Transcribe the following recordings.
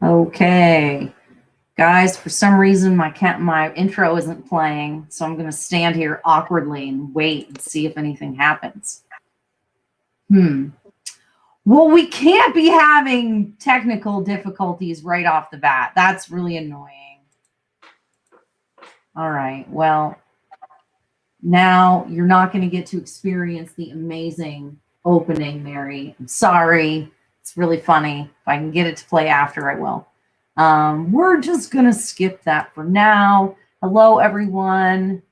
Okay, guys, for some reason my intro isn't playing, so I'm going to stand here awkwardly and wait and see if anything happens. Well, we can't be having technical difficulties right off the bat. That's really annoying. All right, well, now you're not going to get to experience the amazing opening, Mary. I'm sorry. It's really funny. If I can get it to play after, I will. We're just going to skip that for now. Hello, everyone.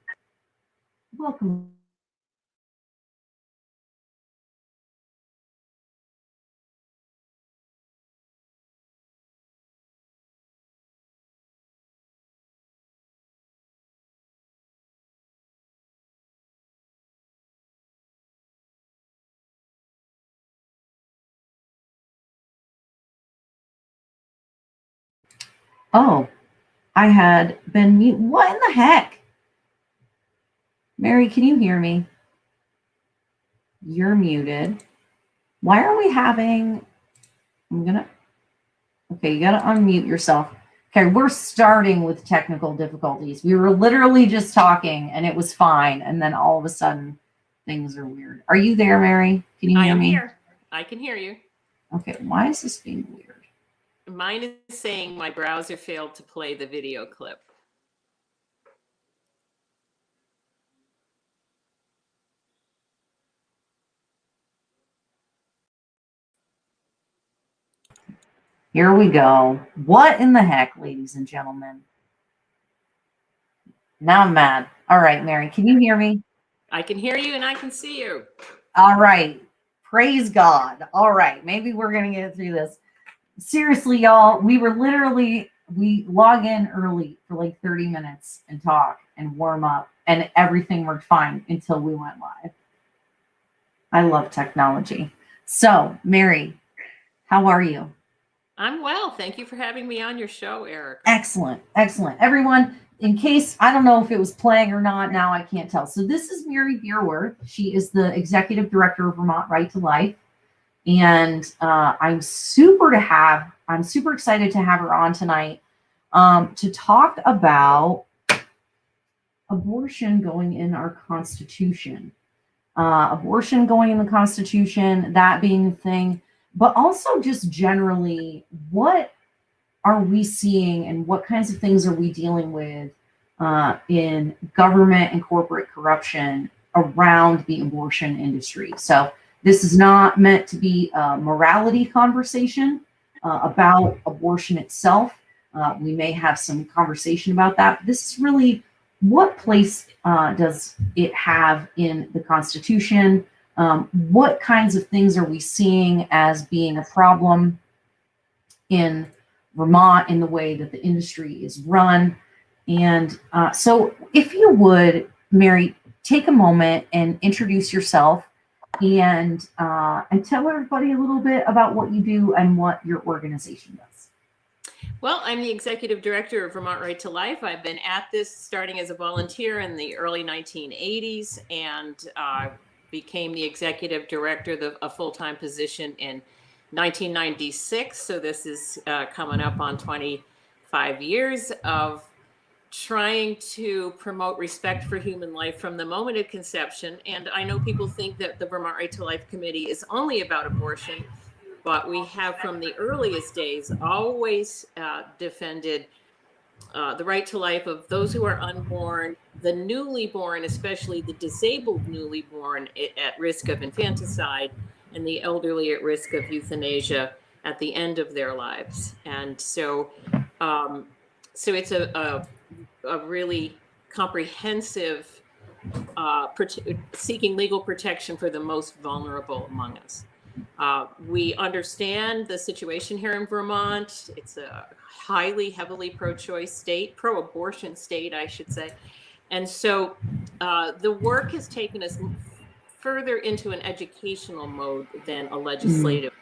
Welcome. Oh, I had been mute. What in the heck? Mary, can you hear me? You're muted. Why are we having... Okay, you got to unmute yourself. Okay, we're starting with technical difficulties. We were literally just talking and it was fine. And then all of a sudden, things are weird. Are you there, Mary? Can you hear me? I am here. I can hear you. Okay, why is this being weird? Mine is saying my browser failed to play the video clip. Here we go. What in the heck, ladies and gentlemen? Now I'm mad. All right, Mary, can you hear me? I can hear you and I can see you. All right. Praise God. All right. Maybe we're going to get through this. Seriously, y'all, we log in early for like 30 minutes and talk and warm up, and everything worked fine until we went live. I love technology. So, Mary, how are you? I'm well. Thank you for having me on your show, Eric. Excellent. Excellent. Everyone, in case, I don't know if it was playing or not, now I can't tell. So this is Mary Beerworth. She is the Executive Director of Vermont Right to Life. And I'm super excited to have her on tonight to talk about abortion going in our Constitution. Abortion going in the Constitution, that being the thing, but also just generally, what are we seeing and what kinds of things are we dealing with in government and corporate corruption around the abortion industry? So this is not meant to be a morality conversation about abortion itself. We may have some conversation about that. But this is really, what place does it have in the Constitution? What kinds of things are we seeing as being a problem in Vermont in the way that the industry is run? And so if you would, Mary, take a moment and introduce yourself and tell everybody a little bit about what you do and what your organization does. Well, I'm the Executive Director of Vermont Right to Life. I've been at this starting as a volunteer in the early 1980s and became the Executive Director, a full-time position, in 1996. So this is coming up on 25 years of trying to promote respect for human life from the moment of conception. And I know people think that the Vermont Right to Life Committee is only about abortion, but we have from the earliest days always defended the right to life of those who are unborn, the newly born, especially the disabled newly born at risk of infanticide, and the elderly at risk of euthanasia at the end of their lives. And so it's a really comprehensive seeking legal protection for the most vulnerable among us. We understand the situation here in Vermont. It's a heavily pro-choice state, pro-abortion state, I should say. And so the work has taken us further into an educational mode than a legislative.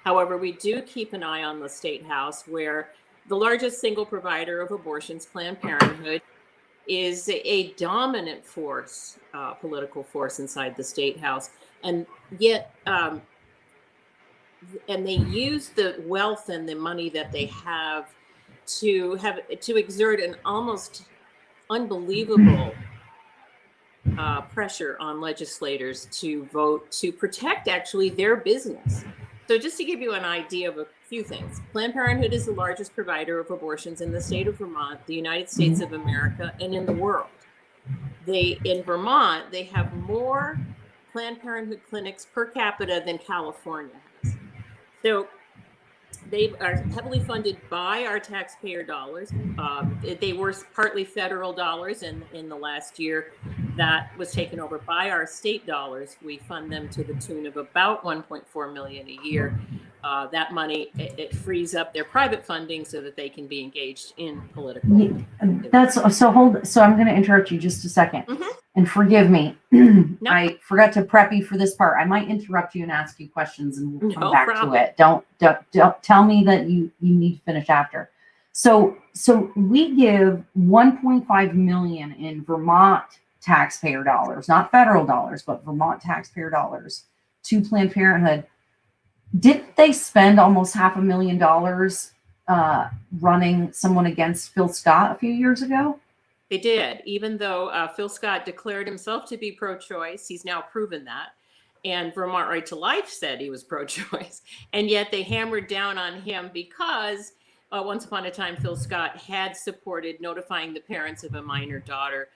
However, we do keep an eye on the State House, where the largest single provider of abortions, Planned Parenthood, is a dominant force, political force inside the State House. And yet they use the wealth and the money that they have to exert an almost unbelievable pressure on legislators to vote to protect actually their business. So just to give you an idea of a few things, Planned Parenthood is the largest provider of abortions in the state of Vermont, the United States of America, and in the world. In Vermont, they have more Planned Parenthood clinics per capita than California has. So they are heavily funded by our taxpayer dollars. They were partly federal dollars, and in the last year, that was taken over by our state dollars. We fund them to the tune of about $1.4 million a year. That money, it frees up their private funding so that they can be engaged in political. So I'm going to interrupt you just a second, and forgive me. No. I forgot to prep you for this part. I might interrupt you and ask you questions, and we'll come back problem. to it. Don't tell me that you need to finish after. So we give 1.5 million in Vermont taxpayer dollars, not federal dollars, but Vermont taxpayer dollars to Planned Parenthood. Didn't they spend almost $500,000 running someone against Phil Scott a few years ago? They did, even though Phil Scott declared himself to be pro-choice. He's now proven that. And Vermont Right to Life said he was pro-choice. And yet they hammered down on him because once upon a time, Phil Scott had supported notifying the parents of a minor daughter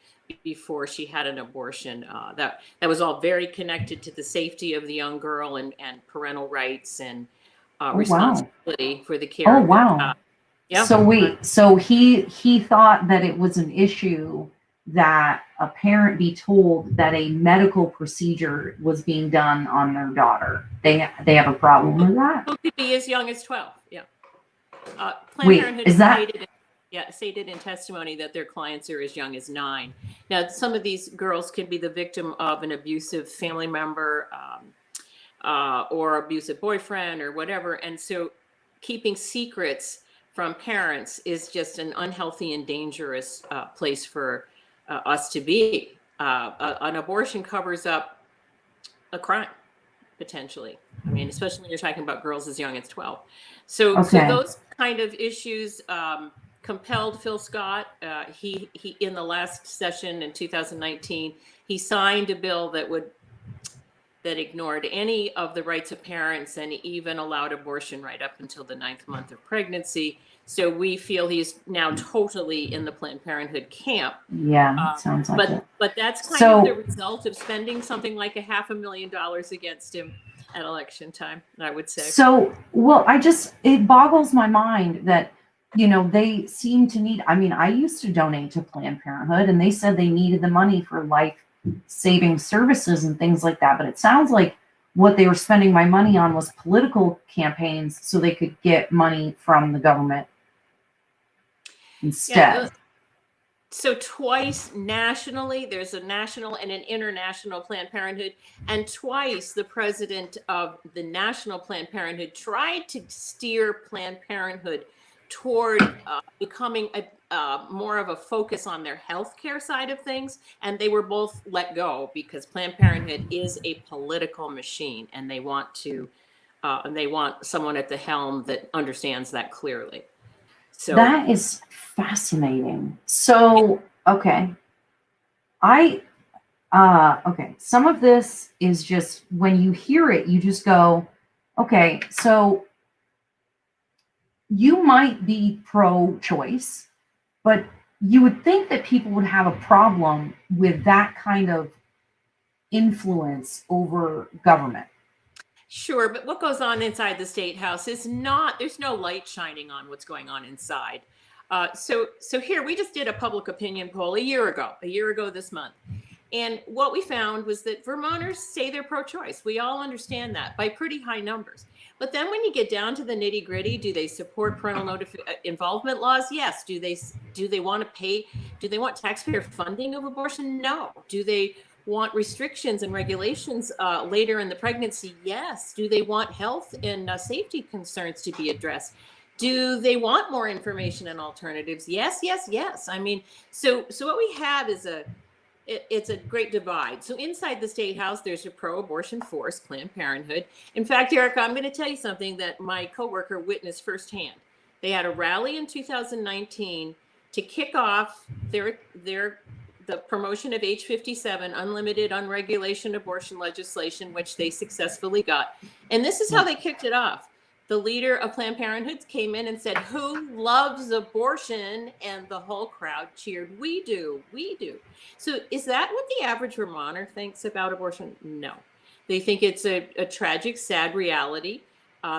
before she had an abortion. That was all very connected to the safety of the young girl and parental rights and responsibility for the care. Oh, wow. Yeah. So he thought that it was an issue that a parent be told that a medical procedure was being done on their daughter. They have a problem with that? Who could be as young as 12, yeah. Wait, is that... stated in testimony that their clients are as young as 9. Now, some of these girls can be the victim of an abusive family member or abusive boyfriend or whatever. And so keeping secrets from parents is just an unhealthy and dangerous place for us to be. An abortion covers up a crime, potentially. I mean, especially when you're talking about girls as young as 12. So those kind of issues compelled Phil Scott. He in the last session in 2019, he signed a bill that ignored any of the rights of parents and even allowed abortion right up until the 9th month of pregnancy. So we feel he's now totally in the Planned Parenthood camp. Yeah, sounds like it. But that's kind of the result of spending something like $500,000 against him at election time, I would say. So, well, it boggles my mind that, they seem to need, I used to donate to Planned Parenthood and they said they needed the money for life-saving services and things like that. But it sounds like what they were spending my money on was political campaigns so they could get money from the government instead. Yeah, so twice nationally, there's a national and an international Planned Parenthood. And twice the president of the National Planned Parenthood tried to steer Planned Parenthood toward becoming more of a focus on their healthcare side of things. And they were both let go because Planned Parenthood is a political machine and they want someone at the helm that understands that clearly. So that is fascinating. So, okay. Some of this is just, when you hear it, you just go, okay, so you might be pro-choice, but you would think that people would have a problem with that kind of influence over government. Sure, but what goes on inside the State House is there's no light shining on what's going on inside. So here, we just did a public opinion poll a year ago this month. And what we found was that Vermonters say they're pro-choice. We all understand that by pretty high numbers. But then when you get down to the nitty gritty, do they support parental involvement laws? Yes. Do they want taxpayer funding of abortion? No. Do they want restrictions and regulations later in the pregnancy? Yes. Do they want health and safety concerns to be addressed? Do they want more information and alternatives? Yes, yes, yes. I mean, so what we have is it's a great divide. So inside the State House, there's a pro-abortion force, Planned Parenthood. In fact, Erica, I'm going to tell you something that my coworker witnessed firsthand. They had a rally in 2019 to kick off the promotion of H57, unlimited, unregulated abortion legislation, which they successfully got. And this is how they kicked it off. The leader of Planned Parenthood came in and said, "Who loves abortion?" And the whole crowd cheered, "We do, we do." So is that what the average Vermonter thinks about abortion? No. They think it's a tragic, sad reality.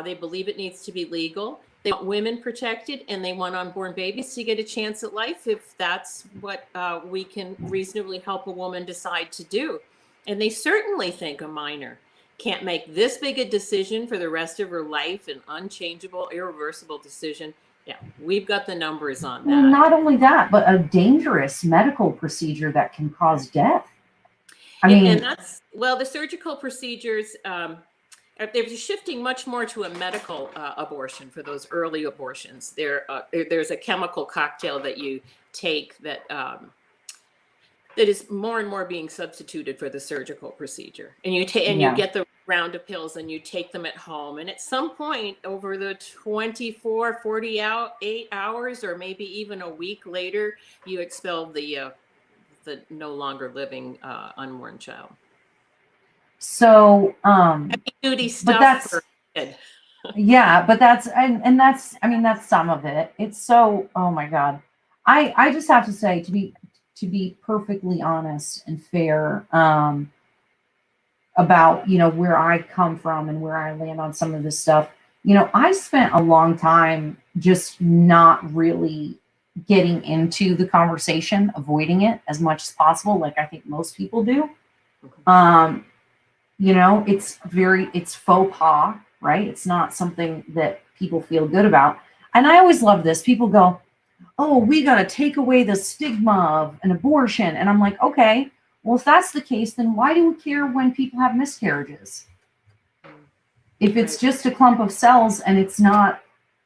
They believe it needs to be legal. They want women protected, and they want unborn babies to get a chance at life if that's what we can reasonably help a woman decide to do. And they certainly think a minor can't make this big a decision for the rest of her life, an unchangeable, irreversible decision. Yeah, we've got the numbers on that. Well, not only that, but a dangerous medical procedure that can cause death. I mean, and that's, well, the surgical procedures, they're shifting much more to a medical abortion for those early abortions. There's a chemical cocktail that you take that is more and more being substituted for the surgical procedure. And you get the round of pills and you take them at home. And at some point over the 24, 48 hours, or maybe even a week later, you expel the no longer living unborn child. So, duty stuff. But that's, yeah, but that's, and that's, I mean, that's some of it. It's so, oh my God. I just have to say, to be perfectly honest and fair, about, you know, where I come from and where I land on some of this stuff. You know, I spent a long time just not really getting into the conversation, avoiding it as much as possible, like I think most people do. You know, it's faux pas, right? It's not something that people feel good about. And I always love this. People go, "Oh, we got to take away the stigma of an abortion." And I'm like, okay, well, if that's the case, then why do we care when people have miscarriages? If it's just a clump of cells and it's not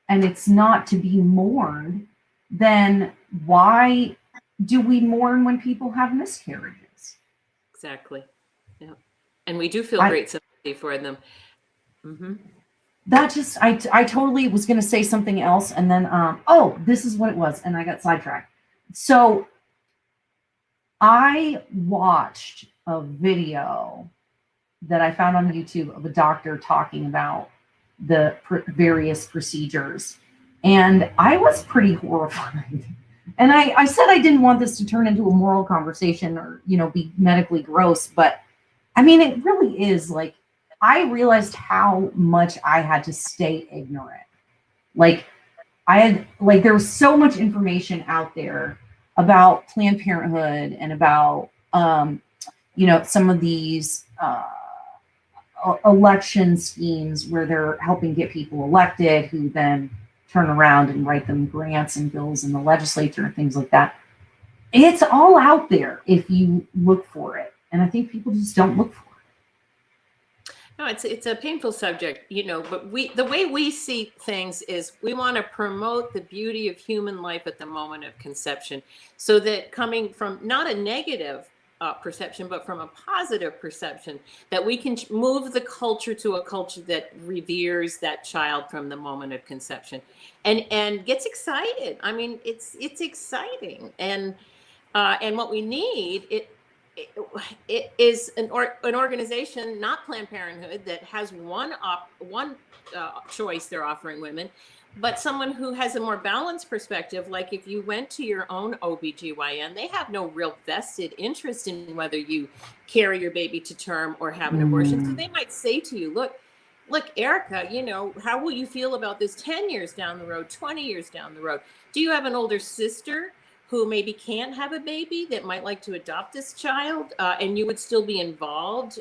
to be mourned, then why do we mourn when people have miscarriages? Exactly. Yeah. And we do feel great sympathy for them. Mm-hmm. That just, I totally was going to say something else. And then, oh, this is what it was. And I got sidetracked. So I watched a video that I found on YouTube of a doctor talking about the various procedures. And I was pretty horrified. And I said I didn't want this to turn into a moral conversation or, you know, be medically gross. But I mean, it really is. Like, I realized how much I had to stay ignorant. Like, there was so much information out there about Planned Parenthood and about, you know, some of these election schemes where they're helping get people elected who then turn around and write them grants and bills in the legislature and things like that. It's all out there if you look for it. And I think people just don't look for it. No, it's a painful subject, you know, but the way we see things is we want to promote the beauty of human life at the moment of conception, so that coming from not a negative perception, but from a positive perception, that we can move the culture to a culture that reveres that child from the moment of conception and gets excited. I mean, it's exciting. And what we need, it is an organization, not Planned Parenthood, that has one choice they're offering women, but someone who has a more balanced perspective. Like if you went to your own OBGYN, they have no real vested interest in whether you carry your baby to term or have an abortion. So they might say to you, look, Erica, you know, how will you feel about this 10 years down the road, 20 years down the road? Do you have an older sister who maybe can't have a baby that might like to adopt this child, and you would still be involved?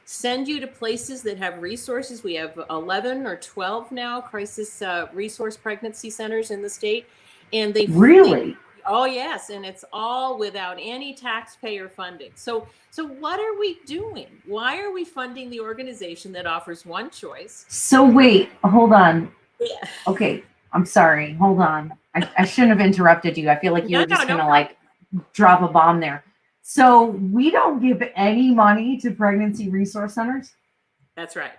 Send you to places that have resources. We have 11 or 12 now crisis resource pregnancy centers in the state. And they really, oh yes, and it's all without any taxpayer funding. So what are we doing? Why are we funding the organization that offers one choice? So wait, hold on. Yeah. Okay, I'm sorry. Hold on. I shouldn't have interrupted you. I feel like you were just gonna like drop a bomb there. So we don't give any money to pregnancy resource centers, That's right.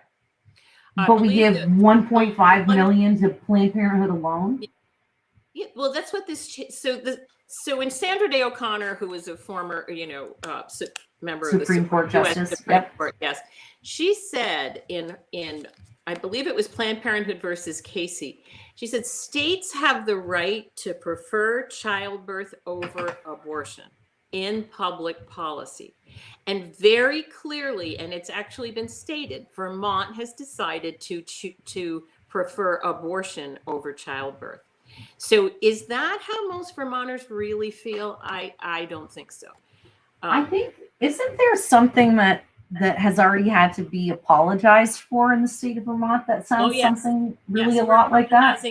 but we give 1.5 million to Planned Parenthood alone. Yeah, well, that's what this. So when Sandra Day O'Connor, who was a former, member of the Supreme Court US Justice, Supreme yep. Court, yes, she said in I believe it was Planned Parenthood versus Casey. She said states have the right to prefer childbirth over abortion in public policy. And very clearly, and it's actually been stated, Vermont has decided to prefer abortion over childbirth. So is that how most Vermonters really feel? I don't think so. I think, isn't there something that has already had to be apologized for in the state of Vermont that sounds something really a lot like that?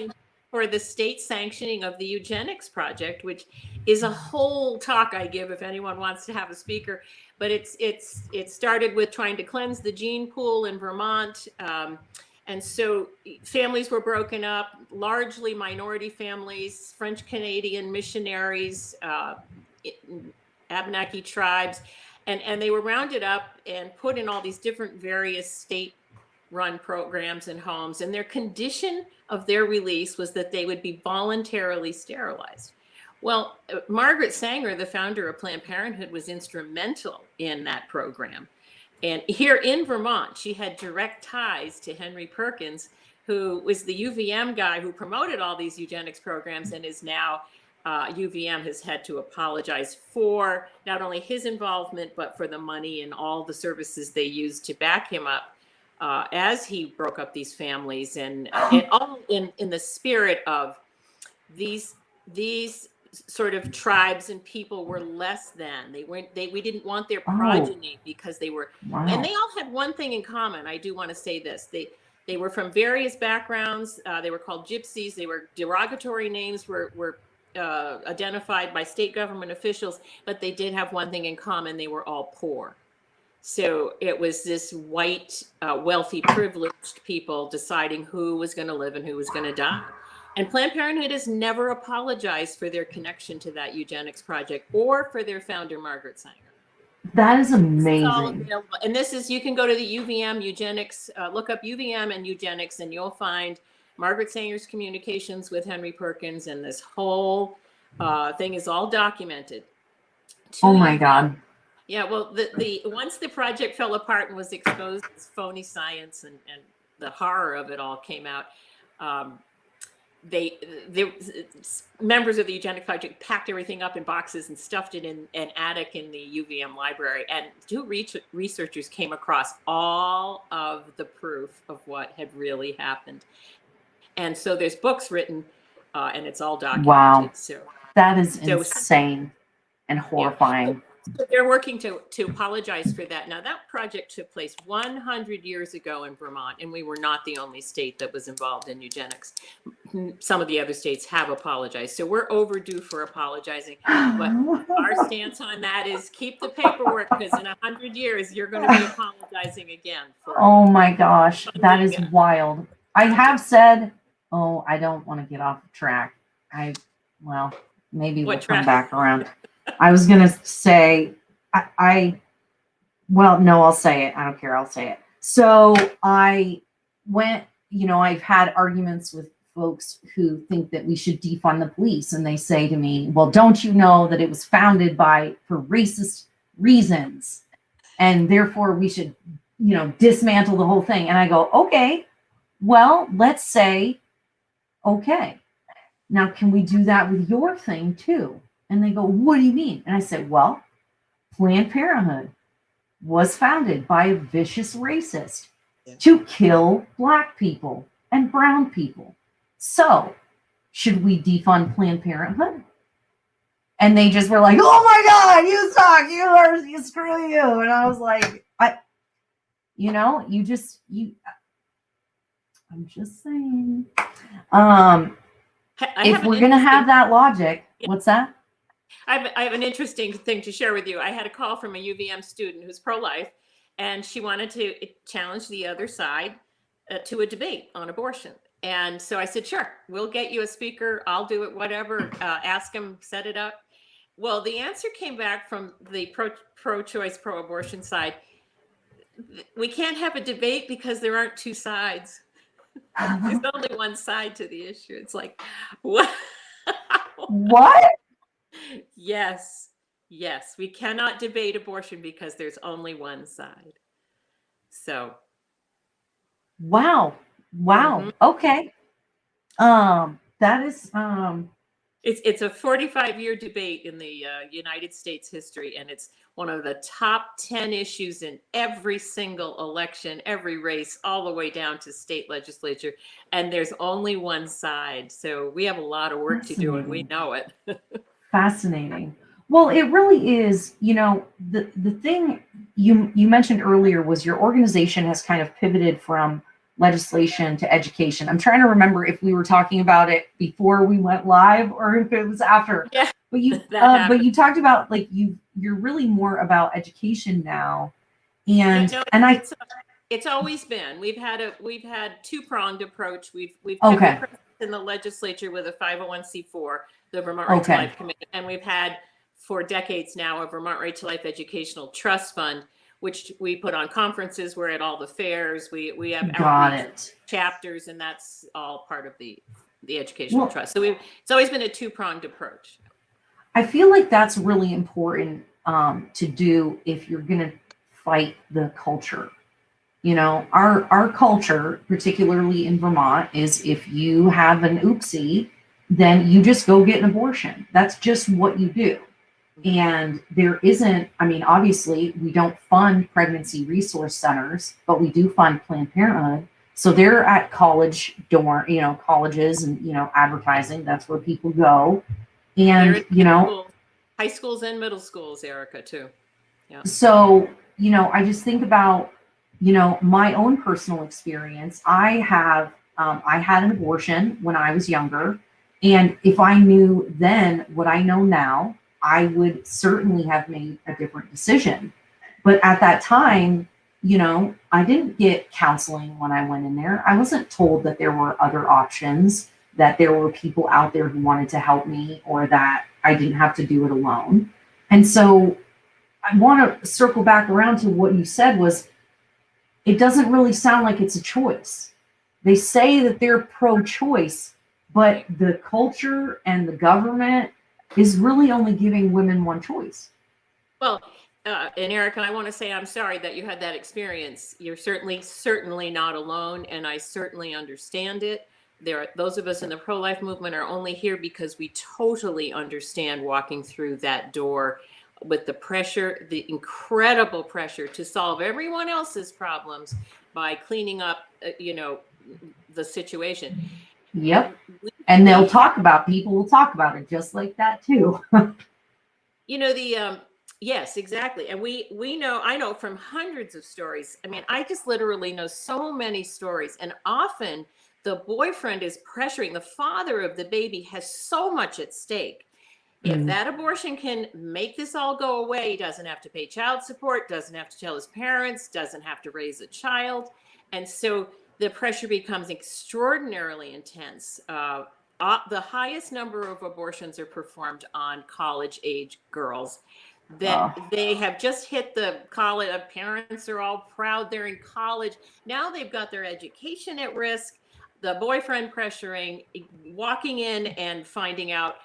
For the state sanctioning of the eugenics project, which is a whole talk I give if anyone wants to have a speaker. But it started with trying to cleanse the gene pool in Vermont. And so families were broken up, largely minority families, French Canadian missionaries, Abenaki tribes, and they were rounded up and put in all these different various state run programs and homes, and their condition of their release was that they would be voluntarily sterilized. Well, Margaret Sanger, the founder of Planned Parenthood, was instrumental in that program. And here in Vermont, she had direct ties to Henry Perkins, who was the UVM guy who promoted all these eugenics programs and is now UVM has had to apologize for not only his involvement, but for the money and all the services they used to back him up as he broke up these families, and all in the spirit of these sort of tribes and people were less than. We didn't want their progeny because they were, and they all had one thing in common. I do want to say this. They were from various backgrounds. They were called gypsies. They were derogatory names were identified by state government officials, but they did have one thing in common. They were all poor. So it was this white, wealthy, privileged people deciding who was going to live and who was going to die. And Planned Parenthood has never apologized for their connection to that eugenics project or for their founder, Margaret Sanger. That is amazing. And this is, you can go to the UVM eugenics, look up UVM and eugenics, and you'll find Margaret Sanger's communications with Henry Perkins, and this whole thing is all documented. Oh my God. Yeah, well, once the project fell apart and was exposed as phony science, and the horror of it all came out, members of the eugenics project packed everything up in boxes and stuffed it in an attic in the UVM library. And two researchers came across all of the proof of what had really happened. And so there's books written, and it's all documented. Wow, so that is insane and horrifying. Yeah. So they're working to apologize for that. Now, that project took place 100 years ago in Vermont, and we were not the only state that was involved in eugenics. Some of the other states have apologized. So we're overdue for apologizing. But our stance on that is keep the paperwork, because in 100 years, you're going to be apologizing again. Oh my gosh, that is wild. I have said, I don't want to get off track. Maybe we'll come back around. I was going to say, I'll say it. I don't care. I'll say it. So I went, I've had arguments with folks who think that we should defund the police. And they say to me, well, don't you know that it was founded for racist reasons? And therefore we should, dismantle the whole thing. And I go, okay, well, let's say, okay, now can we do that with your thing too? And they go, what do you mean? And I said, well, Planned Parenthood was founded by a vicious racist to kill Black people and brown people. So should we defund Planned Parenthood? And they just were like, oh my God, you suck. You screw you. And I was like, I'm just saying. If we're going to have that logic, what's that? I have an interesting thing to share with you. I had a call from a UVM student who's pro-life, and she wanted to challenge the other side to a debate on abortion. And so I said, sure, we'll get you a speaker. I'll do it, whatever. Ask him, set it up. Well, the answer came back from the pro-choice, pro-abortion side. We can't have a debate because there aren't two sides. There's only one side to the issue. It's like, what? What? Yes, yes. We cannot debate abortion because there's only one side. So. Wow. Wow. Okay. That is It's a 45-year debate in the United States history, and it's one of the top 10 issues in every single election, every race, all the way down to state legislature. And there's only one side. So we have a lot of work to do, and we know it. fascinating. Well, it really is, the thing you mentioned earlier was your organization has kind of pivoted from legislation to education. I'm trying to remember if we were talking about it before we went live or if it was after. Yeah, But you talked about like you're really more about education now. And yeah, no, and it's always been. We've had two-pronged approach. We've Okay. kept it in the legislature with a 501c4, the Vermont Right to Life Committee, and we've had for decades now a Vermont Right to Life Educational Trust Fund, which we put on conferences. We're at all the fairs. We have outreach chapters, and that's all part of the educational trust. So it's always been a two-pronged approach. I feel like that's really important to do if you're going to fight the culture. Our culture, particularly in Vermont, is if you have an oopsie, then you just go get an abortion. That's just what you do. And there isn't, obviously, we don't fund pregnancy resource centers, but we do fund Planned Parenthood. So they're at colleges and, advertising. That's where people go. And, high schools and middle schools, Erica, too. Yeah. So, I just think about, my own personal experience. I had an abortion when I was younger. And if I knew then what I know now, I would certainly have made a different decision. But at that time, I didn't get counseling when I went in there. I wasn't told that there were other options, that there were people out there who wanted to help me, or that I didn't have to do it alone. And so I want to circle back around to what you said was, it doesn't really sound like it's a choice. They say that they're pro-choice, but the culture and the government is really only giving women one choice. Well, and Erica, I want to say I'm sorry that you had that experience. You're certainly not alone, and I certainly understand it. Those of us in the pro-life movement are only here because we totally understand walking through that door with the pressure, the incredible pressure to solve everyone else's problems by cleaning up, the situation. Yep. And people will talk about it just like that too. Yes, exactly. And I know from hundreds of stories. I just literally know so many stories, and often the boyfriend is pressuring. The father of the baby has so much at stake. If that abortion can make this all go away, he doesn't have to pay child support, doesn't have to tell his parents, doesn't have to raise a child. And so the pressure becomes extraordinarily intense. The highest number of abortions are performed on college-age girls that they have just hit the college. Parents are all proud they're in college. Now they've got their education at risk. The boyfriend pressuring, walking in and finding out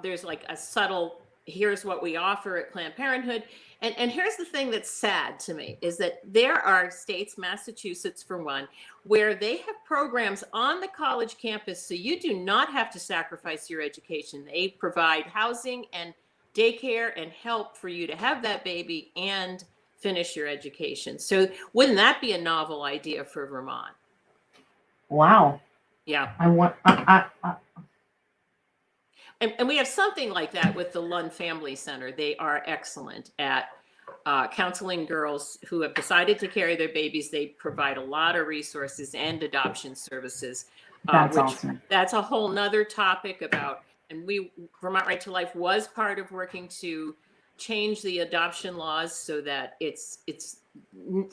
there's like a subtle, here's what we offer at Planned Parenthood. And here's the thing that's sad to me is that there are states, Massachusetts for one, where they have programs on the college campus so you do not have to sacrifice your education. They provide housing and daycare and help for you to have that baby and finish your education. So wouldn't that be a novel idea for Vermont? Wow. Yeah. And we have something like that with the Lund Family Center. They are excellent at counseling girls who have decided to carry their babies. They provide a lot of resources and adoption services. That's awesome. That's a whole nother topic about, and Vermont Right to Life was part of working to change the adoption laws so that it's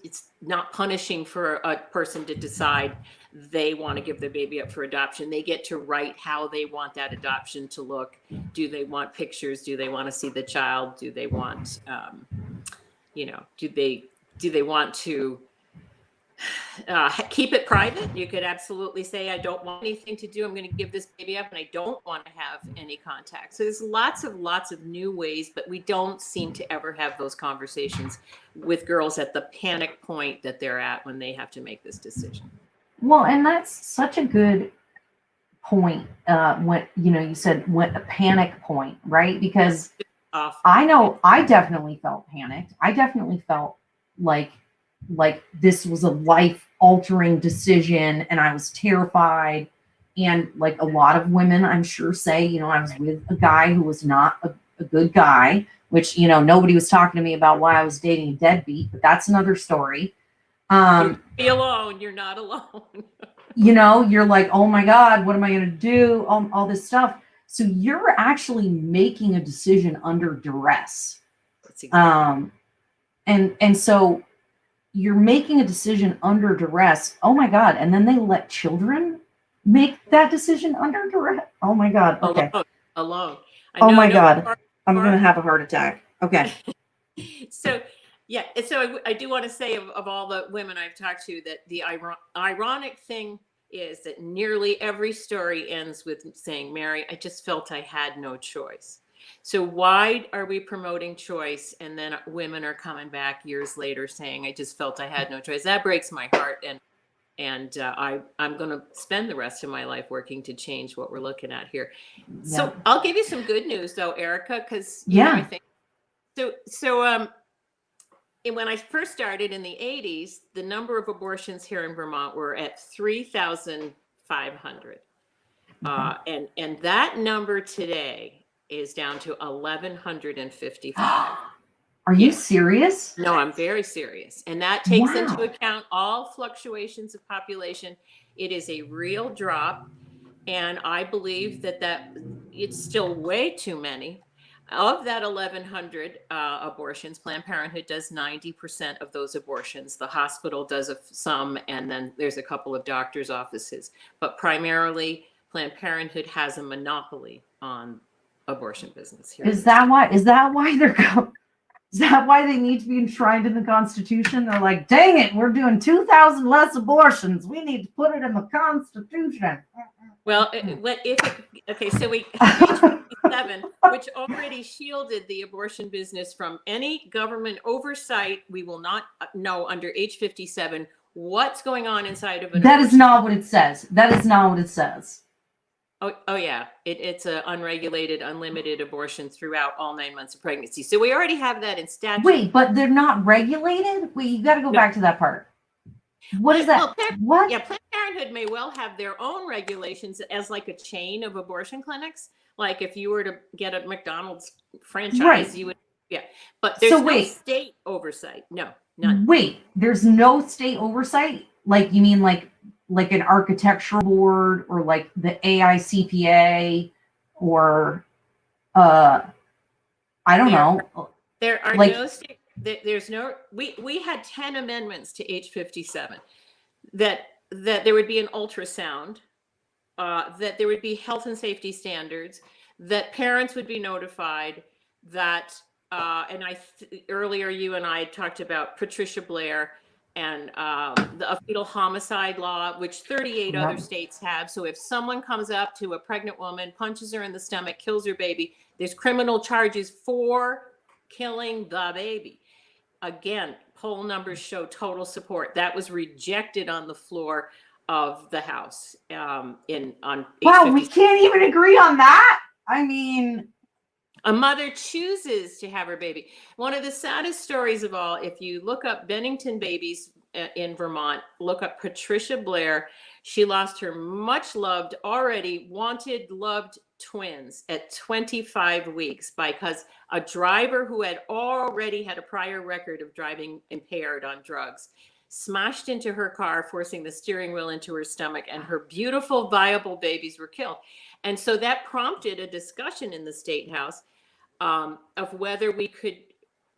it's not punishing for a person to decide they want to give their baby up for adoption. They get to write how they want that adoption to look. Do they want pictures? Do they want to see the child? Do they want, do they want to keep it private? You could absolutely say, I don't want anything to do. I'm going to give this baby up and I don't want to have any contact. So there's lots of new ways, but we don't seem to ever have those conversations with girls at the panic point that they're at when they have to make this decision. Well, and that's such a good point. When you said a panic point, right? Because I know I definitely felt panicked. I definitely felt like this was a life-altering decision, and I was terrified. And like a lot of women, I'm sure, say, I was with a guy who was not a good guy, which, nobody was talking to me about why I was dating a deadbeat, but that's another story. Be alone. You're not alone. You're like, oh my God, what am I going to do? All this stuff. So you're actually making a decision under duress. That's exactly. And so you're making a decision under duress. Oh my God. And then they let children make that decision under duress. Oh my God. Okay. Alone. Oh my God. I'm going to have a heart attack. Okay. So, yeah. So I do want to say of all the women I've talked to that the ironic thing is that nearly every story ends with saying, Mary, I just felt I had no choice. So why are we promoting choice? And then women are coming back years later saying, I just felt I had no choice. That breaks my heart. And I'm going to spend the rest of my life working to change what we're looking at here. Yeah. So I'll give you some good news though, Erica, because I think so. When I first started in the 80s, the number of abortions here in Vermont were at 3,500. And that number today is down to 1,155. Are you serious? No, I'm very serious. And that takes into account all fluctuations of population. It is a real drop. And I believe that it's still way too many. Of that 1,100 abortions, Planned Parenthood does 90% of those abortions. The hospital does some, and then there's a couple of doctors' offices. But primarily, Planned Parenthood has a monopoly on abortion business here. Is that why they're going? Is that why they need to be enshrined in the Constitution? They're like, dang it, we're doing 2,000 less abortions. We need to put it in the Constitution. Well, so we H57, which already shielded the abortion business from any government oversight. We will not know under H57 what's going on inside of an That is not what it says. That is not what it says. Oh yeah. It's an unregulated, unlimited abortion throughout all 9 months of pregnancy. So we already have that in statute. Wait, but they're not regulated? Wait, you got to go back to that part. What is that? What? Yeah, Planned Parenthood may well have their own regulations as like a chain of abortion clinics. Like if you were to get a McDonald's franchise, you would, But there's no state oversight. No, none. Wait, there's no state oversight? Like, you mean like an architectural board or like the AICPA or I don't know. There are no state. There's no. We had 10 amendments to H57 that there would be an ultrasound, that there would be health and safety standards, that parents would be notified, that earlier you and I talked about Patricia Blair and a fetal homicide law, which 38 other states have. So if someone comes up to a pregnant woman, punches her in the stomach, kills her baby, there's criminal charges for killing the baby. Again, poll numbers show total support. That was rejected on the floor of the House. Wow, we can't even agree on that. I mean, a mother chooses to have her baby. One of the saddest stories of all, if you look up Bennington babies in Vermont, look up Patricia Blair. She lost her much loved, already wanted, loved twins at 25 weeks because a driver who had already had a prior record of driving impaired on drugs smashed into her car, forcing the steering wheel into her stomach, and her beautiful, viable babies were killed. And so that prompted a discussion in the State House of whether we could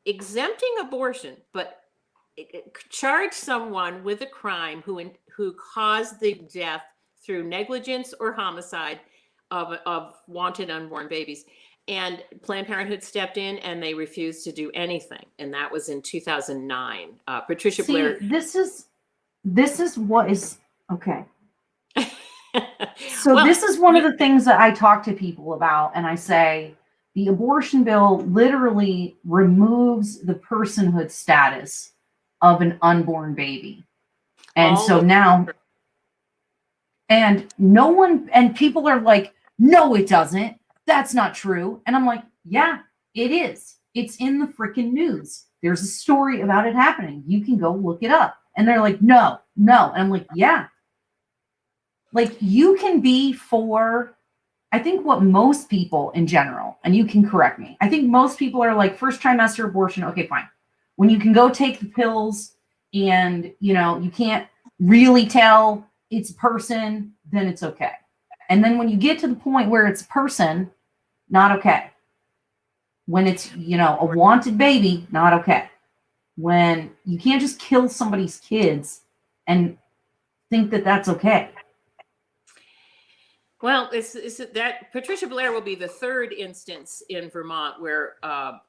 exempting abortion, but charge someone with a crime who caused the death through negligence or homicide of wanted unborn babies. And Planned Parenthood stepped in and they refused to do anything. And that was in 2009. Patricia Blair. This is what is okay. So Well, this is one of the things that I talk to people about, and I say the abortion bill literally removes the personhood status of an unborn baby. And so now, and no one, and people are like, no, it doesn't. That's not true. And I'm like, yeah, it is. It's in the freaking news. There's a story about it happening. You can go look it up. And they're like, no. And I'm like, yeah. Like, you can be for, I think what most people in general, and you can correct me, I think most people are like, first trimester abortion, okay, fine. When you can go take the pills and, you can't really tell it's a person, then it's okay. And then when you get to the point where it's a person, not okay. When it's, a wanted baby, not okay. When you can't just kill somebody's kids and think that that's okay. Well, it's that Patricia Blair will be the third instance in Vermont where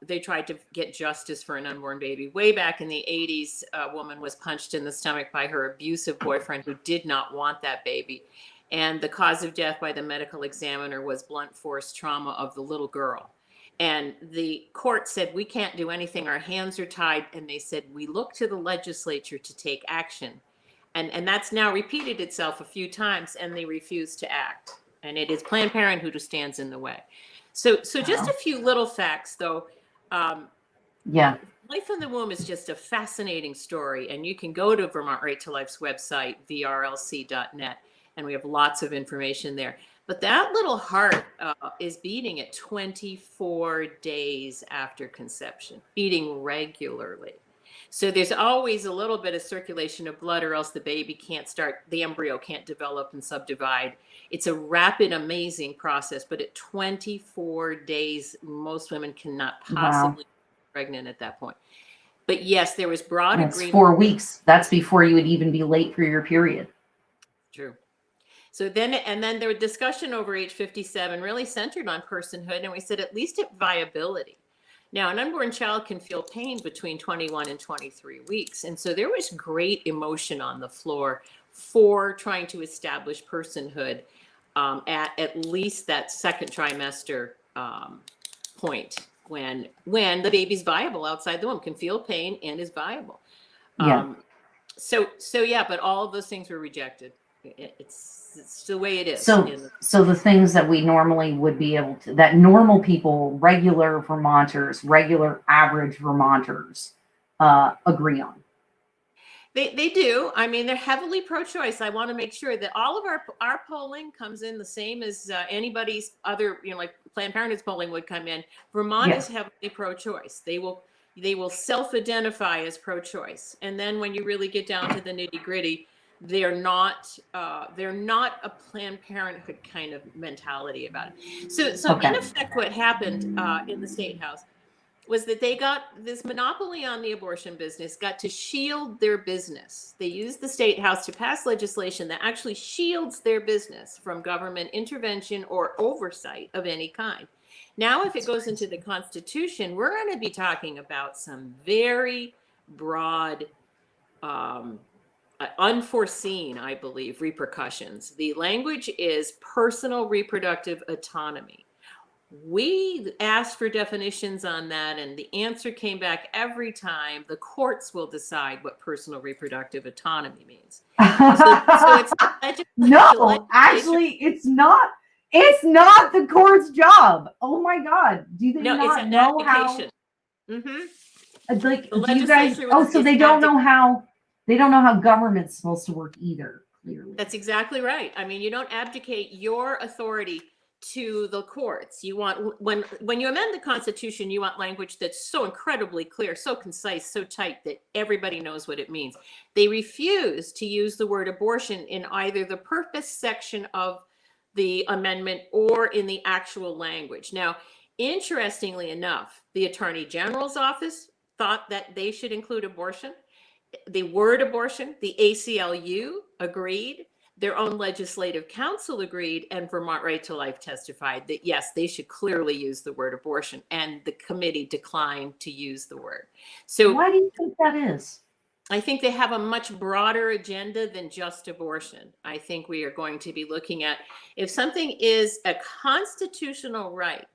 they tried to get justice for an unborn baby. Way back in the 80s, a woman was punched in the stomach by her abusive boyfriend who did not want that baby. And the cause of death by the medical examiner was blunt force trauma of the little girl. And the court said, we can't do anything. Our hands are tied. And they said, we look to the legislature to take action. And that's now repeated itself a few times, and they refuse to act. And it is Planned Parenthood who stands in the way. So just a few little facts, though. Yeah. Life in the womb is just a fascinating story. And you can go to Vermont Right to Life's website, vrlc.net, and we have lots of information there. But that little heart is beating at 24 days after conception, beating regularly. So there's always a little bit of circulation of blood, or else the baby can't start, the embryo can't develop and subdivide. It's a rapid, amazing process, but at 24 days, most women cannot possibly be pregnant at that point. But yes, there was broad agreement. It's 4 weeks. That's before you would even be late for your period. True. So then there was discussion over age 57 really centered on personhood. And we said, at least at viability. Now, an unborn child can feel pain between 21 and 23 weeks. And so there was great emotion on the floor for trying to establish personhood at least that second trimester point when the baby's viable outside the womb, can feel pain and is viable. Yeah. So yeah, but all of those things were rejected. It's the way it is. So the things that we normally would be able to, that normal people, regular Vermonters, regular average Vermonters agree on. They do. I mean, they're heavily pro-choice. I want to make sure that all of our polling comes in the same as anybody's other, like Planned Parenthood's polling would come in. Vermont is heavily pro-choice. They will self-identify as pro-choice. And then when you really get down to the nitty-gritty, they're not a Planned Parenthood kind of mentality about it. So in effect, what happened in the State House was that they got this monopoly on the abortion business, got to shield their business. They used the State House to pass legislation that actually shields their business from government intervention or oversight of any kind. Now, if it goes into the Constitution, we're going to be talking about some very broad, unforeseen, I believe, repercussions. The language is personal reproductive autonomy. We asked for definitions on that, and the answer came back every time: the courts will decide what personal reproductive autonomy means. So it's no, actually, it's not. It's not the court's job. Oh my God! Do they not know how? Mm-hmm. Like, do you guys? Oh, so they don't know how. They don't know how government's supposed to work either. Clearly, that's exactly right. I mean, you don't abdicate your authority to the courts. You want, when you amend the Constitution, you want language that's so incredibly clear, so concise, so tight that everybody knows what it means. They refuse to use the word abortion in either the purpose section of the amendment or in the actual language. Now, interestingly enough, the Attorney General's office thought that they should include abortion. the word abortion, the ACLU agreed, their own legislative council agreed, and Vermont Right to Life testified that yes, they should clearly use the word abortion, and the committee declined to use the word. So Why do you think that is? I think they have a much broader agenda than just abortion. I think we are going to be looking at, if something is a constitutional right,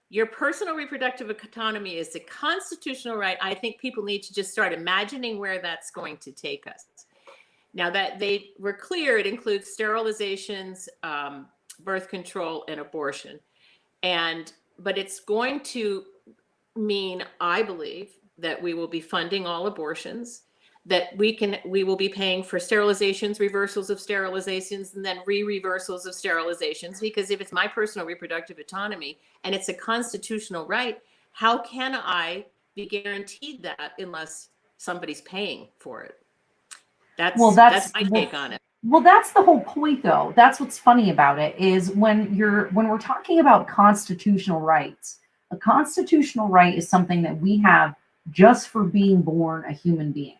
your personal reproductive autonomy is a constitutional right. I think people need to just start imagining where that's going to take us. Now that they were clear, it includes sterilizations, birth control, and abortion. But it's going to mean, I believe, that we will be funding all abortions, that we will be paying for sterilizations, reversals of sterilizations, and then reversals of sterilizations. Because if it's my personal reproductive autonomy and it's a constitutional right, how can I be guaranteed that unless somebody's paying for it? That's my take on it. Well, that's the whole point, though. That's what's funny about it is when we're talking about constitutional rights, a constitutional right is something that we have just for being born a human being.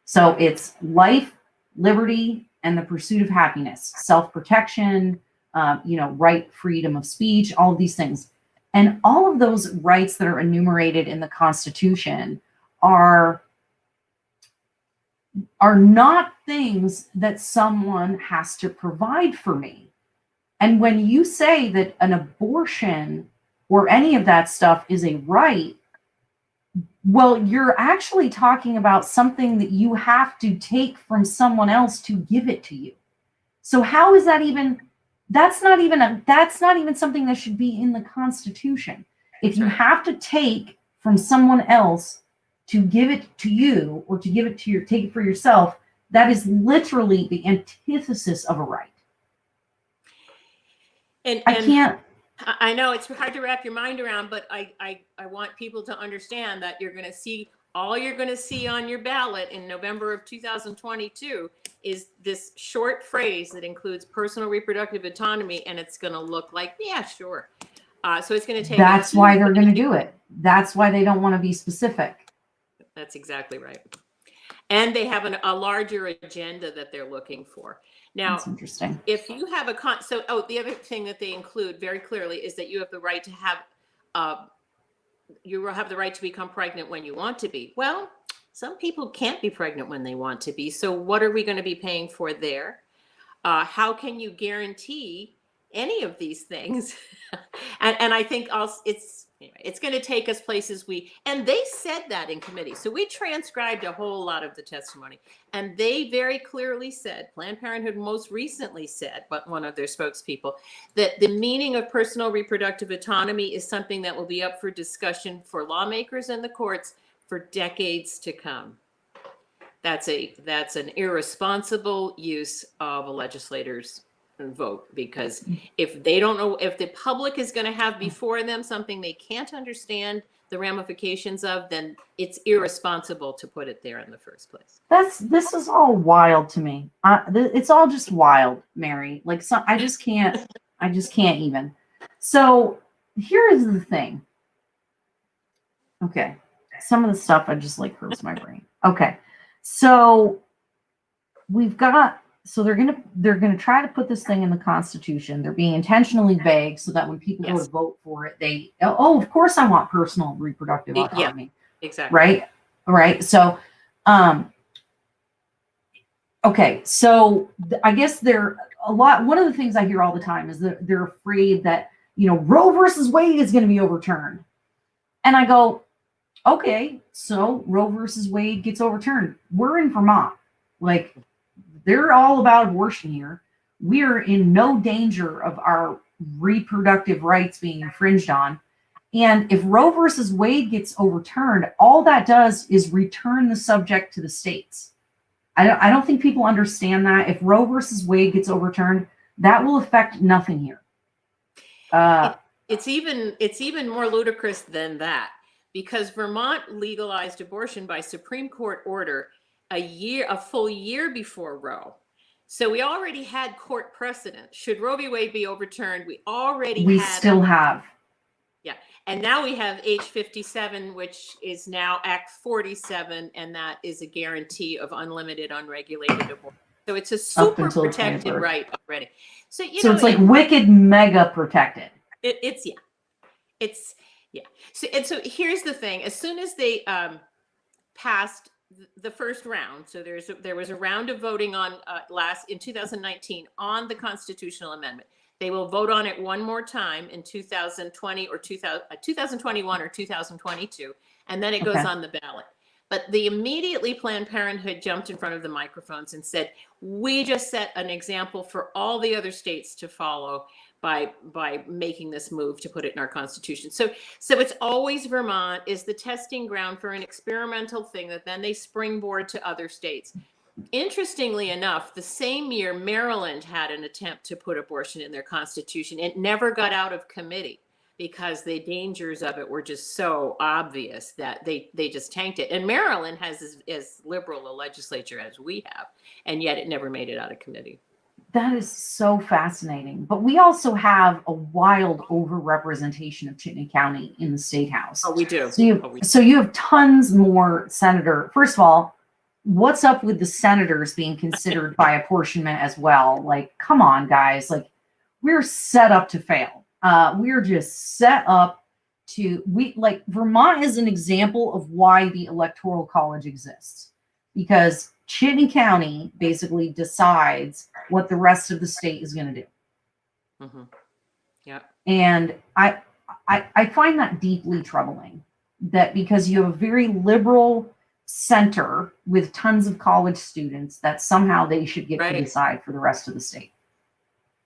So it's life, liberty, and the pursuit of happiness, self-protection, right, freedom of speech, all of these things. And all of those rights that are enumerated in the Constitution are not things that someone has to provide for me. And when you say that an abortion or any of that stuff is a right, well, you're actually talking about something that you have to take from someone else to give it to you. So how is that even, that's not even something that should be in the Constitution. If you have to take from someone else to give it to you or to give it to take it for yourself, that is literally the antithesis of a right. And I can't. I know it's hard to wrap your mind around, but I want people to understand that you're going to see, all you're going to see on your ballot in November of 2022 is this short phrase that includes personal reproductive autonomy, and it's going to look like, yeah, sure. So it's going to take. That's why they're going to do it. That's why they don't want to be specific. That's exactly right. And they have a larger agenda that they're looking for. Now, that's interesting. If you have the other thing that they include very clearly is that you have the right to have, you have the right to become pregnant when you want to be. Well, some people can't be pregnant when they want to be. So what are we going to be paying for there? How can you guarantee any of these things? and I think also it's going to take us places and they said that in committee. So we transcribed a whole lot of the testimony, and they very clearly said, Planned Parenthood most recently said, but one of their spokespeople, that the meaning of personal reproductive autonomy is something that will be up for discussion for lawmakers and the courts for decades to come. That's an irresponsible use of a legislator's vote, because if they don't know, if the public is going to have before them something they can't understand the ramifications of, then it's irresponsible to put it there in the first place. This is all wild to me. It's all just wild, Mary. Like, I just can't even. So here is the thing. Okay, some of the stuff I just like hurts my brain. Okay, so we've got. So they're gonna try to put this thing in the Constitution. They're being intentionally vague so that when people go to vote for it, of course I want personal reproductive autonomy. Yeah, exactly. Right. So, okay. So I guess one of the things I hear all the time is that they're afraid that, Roe versus Wade is going to be overturned. And I go, okay, so Roe versus Wade gets overturned. We're in Vermont. Like, they're all about abortion here. We are in no danger of our reproductive rights being infringed on. And if Roe versus Wade gets overturned, all that does is return the subject to the states. I don't think people understand that. If Roe versus Wade gets overturned, that will affect nothing here. It's even more ludicrous than that, because Vermont legalized abortion by Supreme Court order a full year before Roe. So we already had court precedent. Should Roe v. Wade be overturned, we still have. Yeah. And now we have age 57, which is now Act 47, and that is a guarantee of unlimited, unregulated abortion. So it's a Up super until protected 23rd. right already. So, So it's like wicked mega protected. It's yeah. So, and so here's the thing: as soon as they passed the first round, so there was a round of voting on in 2019 on the constitutional amendment. They will vote on it one more time in 2020 or 2021 or 2022, and then it goes on the ballot. But immediately Planned Parenthood jumped in front of the microphones and said, "We just set an example for all the other states to follow by making this move to put it in our constitution." So it's always Vermont is the testing ground for an experimental thing that then they springboard to other states. Interestingly enough, the same year Maryland had an attempt to put abortion in their constitution. It never got out of committee because the dangers of it were just so obvious that they just tanked it. And Maryland has as liberal a legislature as we have, and yet it never made it out of committee. That is so fascinating. But we also have a wild overrepresentation of Chittenden County in the state house. Oh, we do. So you have tons more senator. First of all, what's up with the senators being considered by apportionment as well? Like, come on, guys. Like, we're set up to fail. We're just set up to Vermont is an example of why the Electoral College exists, because Chittenden County basically decides what the rest of the state is going to do. Mm-hmm. Yeah. And I find that deeply troubling, that because you have a very liberal center with tons of college students, that somehow they should get to decide for the rest of the state.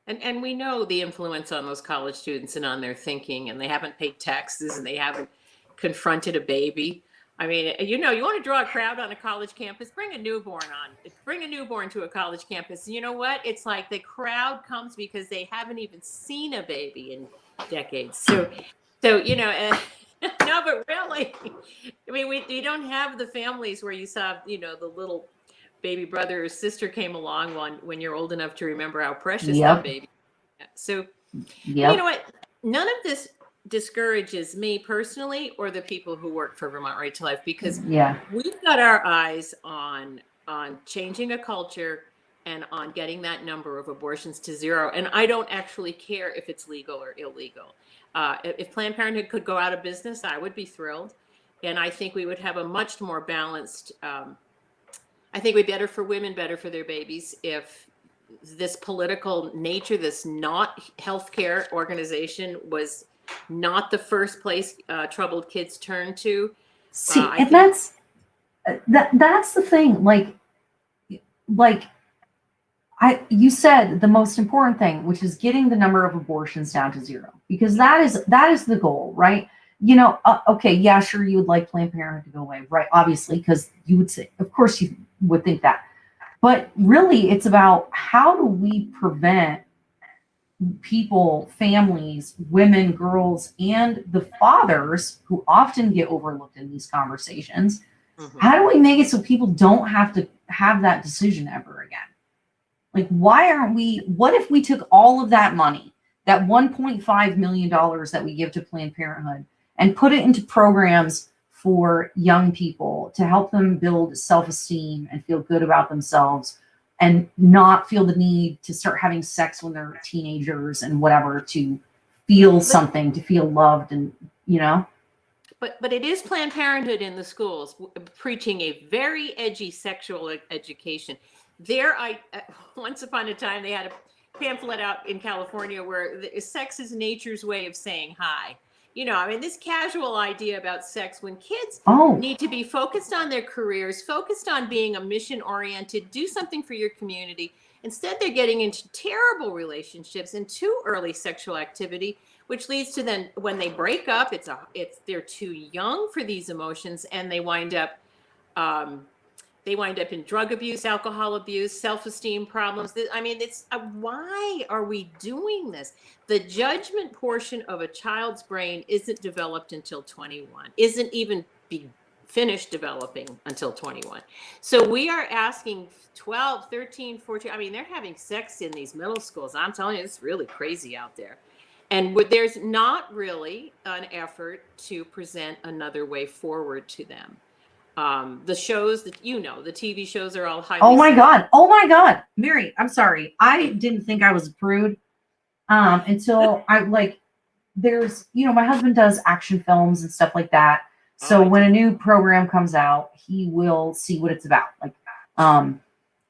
And we know the influence on those college students and on their thinking, and they haven't paid taxes and they haven't confronted a baby. I mean, you want to draw a crowd on a college campus, bring a newborn to a college campus. You know what? It's like the crowd comes because they haven't even seen a baby in decades. So no, but really, I mean, we don't have the families where you saw, the little baby brother or sister came along when you're old enough to remember how precious that baby. So, you know what? None of this discourages me personally or the people who work for Vermont Right to Life, because we've got our eyes on changing a culture and on getting that number of abortions to zero. And I don't actually care if it's legal or illegal. If Planned Parenthood could go out of business, I would be thrilled. And I think we would have a much more balanced, I think it'd be better for women, better for their babies, if this political nature, this not healthcare organization was not the first place troubled kids turn to. See, and that's the thing. You said the most important thing, which is getting the number of abortions down to zero, because that is the goal, right? Okay, yeah, sure, you would like Planned Parenthood to go away, right? Obviously, because you would say, of course, you would think that. But really, it's about how do we prevent people, families, women, girls, and the fathers who often get overlooked in these conversations. Mm-hmm. How do we make it so people don't have to have that decision ever again? Like, what if we took all of that money, that $1.5 million that we give to Planned Parenthood, and put it into programs for young people to help them build self-esteem and feel good about themselves, and not feel the need to start having sex when they're teenagers and whatever, to feel something, to feel loved, and But it is Planned Parenthood in the schools preaching a very edgy sexual education. Once upon a time, they had a pamphlet out in California where sex is nature's way of saying hi. This casual idea about sex, when kids need to be focused on their careers, focused on being a mission-oriented, do something for your community. Instead, they're getting into terrible relationships and too early sexual activity, which leads to then when they break up, they're too young for these emotions, and they wind up in drug abuse, alcohol abuse, self-esteem problems. Why are we doing this? The judgment portion of a child's brain isn't developed until 21, isn't even finished developing until 21. So we are asking 12, 13, 14, they're having sex in these middle schools. I'm telling you, it's really crazy out there. And there's not really an effort to present another way forward to them. The shows that, the TV shows are all highly. Oh my God. Oh my God. Mary, I'm sorry. I didn't think I was a prude until I like, there's, my husband does action films and stuff like that. So when a new program comes out, he will see what it's about. Like,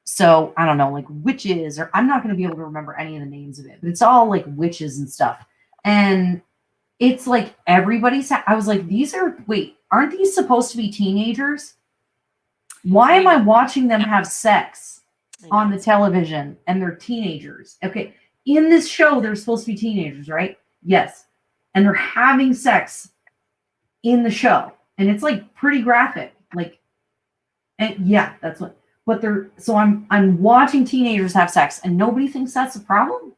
so I don't know, like witches, or I'm not going to be able to remember any of the names of it, but it's all like witches and stuff. And it's like I was like, aren't these supposed to be teenagers? Why am I watching them have sex on the television and they're teenagers? Okay. In this show, they're supposed to be teenagers, right? Yes. And they're having sex in the show. And it's like pretty graphic. Like, and yeah, that's what, but I'm watching teenagers have sex and nobody thinks that's a problem.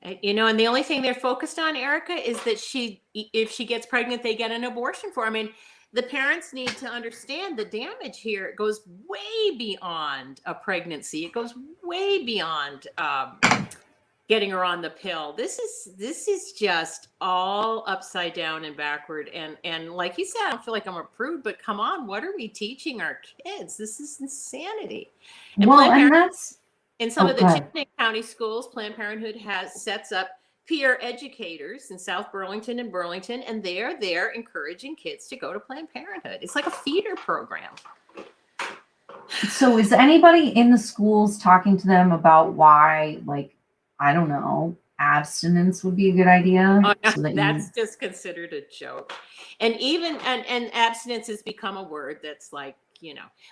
And the only thing they're focused on, Erica, is that if she gets pregnant, they get an abortion for her. I mean, the parents need to understand the damage here. It goes way beyond a pregnancy. It goes way beyond getting her on the pill. This is just all upside down and backward. And like you said, I don't feel like I'm a prude, but come on, what are we teaching our kids? This is insanity. And in some of the Chittenden County schools, Planned Parenthood sets up peer educators in South Burlington and Burlington, and they're there encouraging kids to go to Planned Parenthood. It's like a feeder program. So is anybody in the schools talking to them about why, like, I don't know, abstinence would be a good idea? That's just considered a joke. And even, and abstinence has become a word that's like,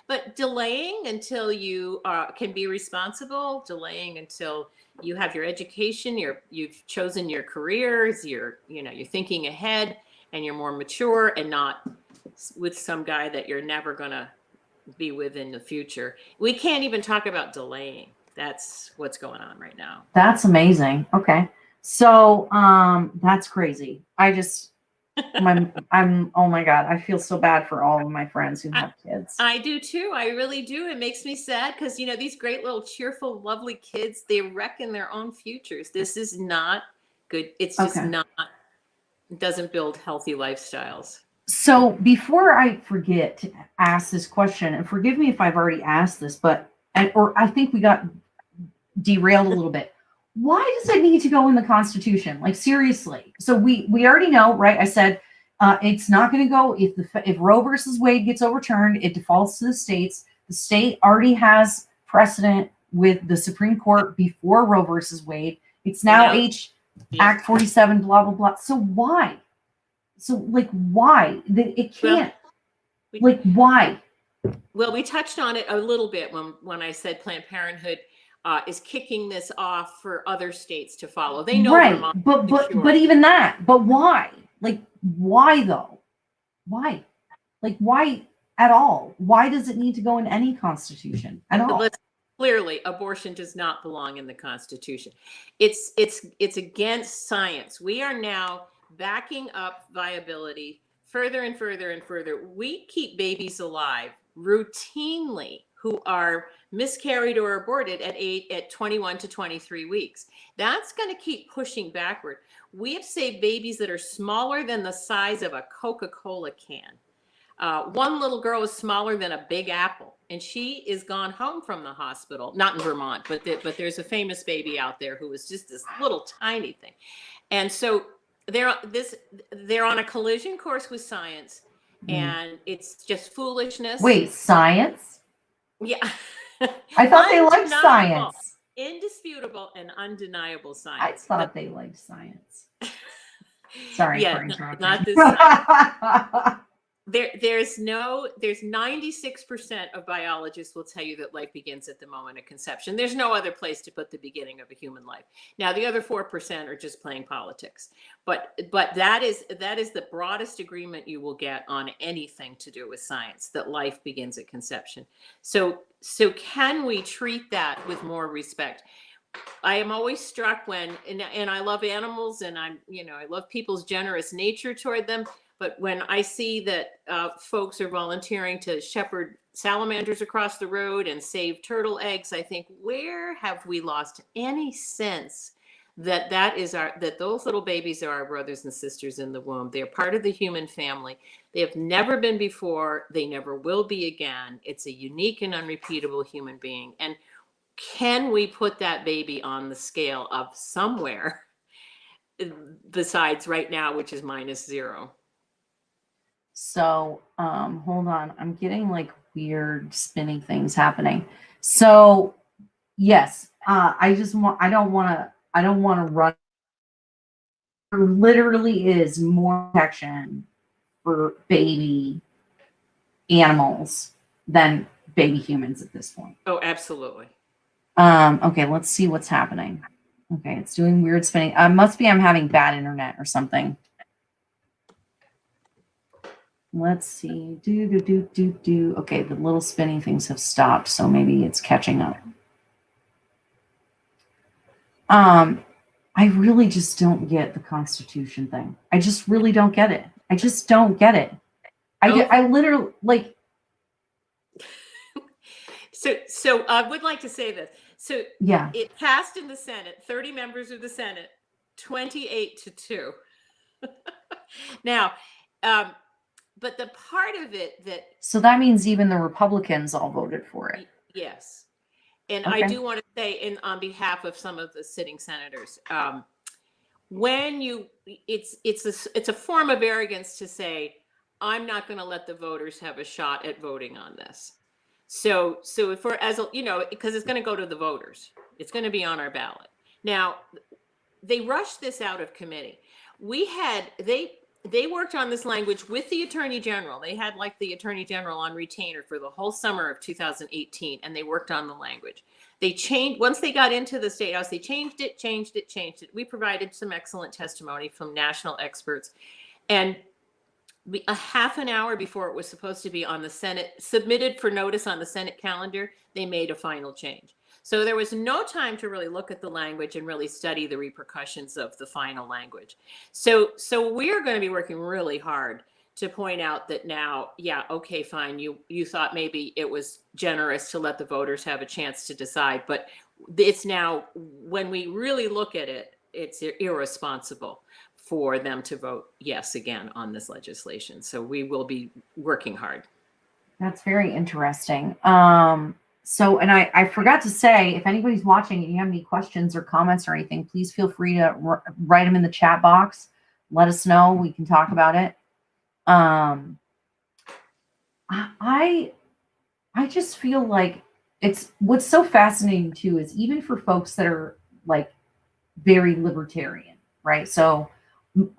but delaying until you can be responsible, delaying until you have your education, you've chosen your careers, you're thinking ahead and you're more mature and not with some guy that you're never going to be with in the future. We can't even talk about delaying. That's what's going on right now. That's amazing. Okay. So, that's crazy. Oh my God, I feel so bad for all of my friends who have kids. I do too. I really do. It makes me sad because, these great little cheerful, lovely kids, they reckon their own futures. This is not good. It's just not, it doesn't build healthy lifestyles. So before I forget to ask this question, and forgive me if I've already asked this, or I think we got derailed a little bit. Why does it need to go in the Constitution? Like, seriously. So we already know, right? I said it's not going to go if Roe versus Wade gets overturned, it defaults to the states. The state already has precedent with the Supreme Court before Roe versus Wade. It's now Act 47, blah, blah, blah. So why? So, like, why? It can't. Why? Well, we touched on it a little bit when I said Planned Parenthood is kicking this off for other states to follow. They know, right? But even that. But why? Like, why though? Why? Like, why at all? Why does it need to go in any constitution at all? Clearly, abortion does not belong in the Constitution. It's against science. We are now backing up viability further and further and further. We keep babies alive routinely who are miscarried or aborted at 21 to 23 weeks. That's going to keep pushing backward. We have saved babies that are smaller than the size of a Coca-Cola can. One little girl is smaller than a Big Apple, and she is gone home from the hospital. Not in Vermont, but there's a famous baby out there who was just this little tiny thing. And so they're on a collision course with science, and it's just foolishness. Wait, science? Yeah. I thought they liked science. Indisputable and undeniable science. I thought they liked science. Sorry for interrupting. Not this science. There's 96% of biologists will tell you that life begins at the moment of conception. There's no other place to put the beginning of a human life. Now, the other 4% are just playing politics. But that is the broadest agreement you will get on anything to do with science, that life begins at conception. So can we treat that with more respect? I am always struck when, and I love animals, and I love people's generous nature toward them. But when I see that folks are volunteering to shepherd salamanders across the road and save turtle eggs, I think, where have we lost any sense that those little babies are our brothers and sisters in the womb. They're part of the human family. They have never been before. They never will be again. It's a unique and unrepeatable human being. And can we put that baby on the scale of somewhere besides right now, which is -0? So, hold on. I'm getting like weird spinning things happening. So, yes, I don't want to run. There literally is more protection for baby animals than baby humans at this point. Oh, absolutely. Okay, let's see what's happening. Okay, it's doing weird spinning. Must be I'm having bad internet or something. Let's see. Okay, the little spinning things have stopped, so maybe it's catching up. I really just don't get the Constitution thing. I just really don't get it. I just don't get it. I literally like. So I would like to say this. So Yeah, it passed in the Senate, 30 members of the Senate, 28-2. Now, but the part of it that, so that means even the Republicans all voted for it. yes. And Okay. I do want to say on behalf of some of the sitting senators, when it's a form of arrogance to say, I'm not going to let the voters have a shot at voting on this. So if we're, as you know, because it's going to go to the voters, it's going to be on our ballot. Now, they rushed this out of committee. They worked on this language with the Attorney General. They had like the Attorney General on retainer for the whole summer of 2018, and they worked on the language. They changed, once they got into the State House, they changed it. We provided some excellent testimony from national experts. And a half an hour before it was supposed to be on the Senate, submitted for notice on the Senate calendar, they made a final change. So there was no time to really look at the language and really study the repercussions of the final language. So we're going to be working really hard to point out that now, yeah, okay, fine. You thought maybe it was generous to let the voters have a chance to decide, but it's now, when we really look at it, it's irresponsible for them to vote yes again on this legislation. So we will be working hard. That's very interesting. So, and I forgot to say, if anybody's watching and you have any questions or comments or anything, please feel free to write them in the chat box. Let us know. We can talk about it. I just feel like what's so fascinating too is even for folks that are like very libertarian, right? So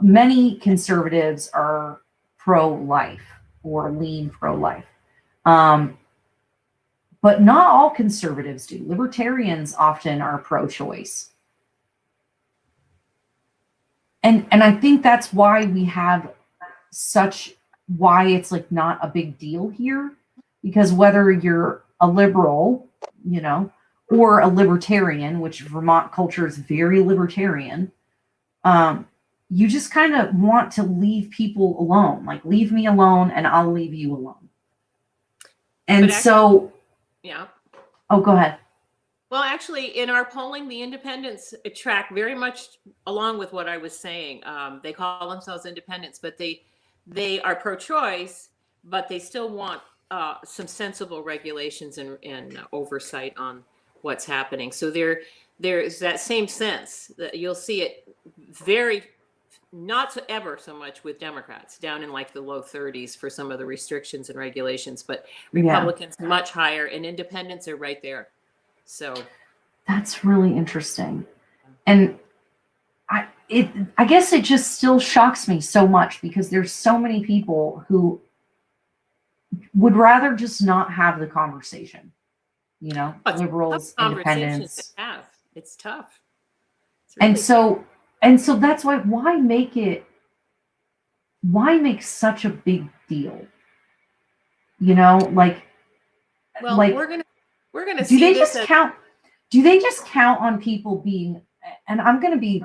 many conservatives are pro-life or lean pro-life. But not all conservatives do. Libertarians often are pro-choice. And I think that's why we have why it's like not a big deal here, because whether you're a liberal, or a libertarian, which Vermont culture is very libertarian, you just kind of want to leave people alone, like leave me alone and I'll leave you alone. And actually, yeah. Oh, go ahead. Well, actually, in our polling, the independents track very much along with what I was saying. They call themselves independents, but they are pro-choice, but they still want some sensible regulations and oversight on what's happening. So there's that same sense that you'll see it not ever so much with Democrats, down in like the low 30s for some of the restrictions and regulations, but Republicans much higher, and independents are right there. So that's really interesting. And I guess it just still shocks me so much because there's so many people who would rather just not have the conversation, liberals, independents. It's tough. And so that's why make such a big deal? Well, we're gonna see this. Do they just count on people being, and I'm gonna be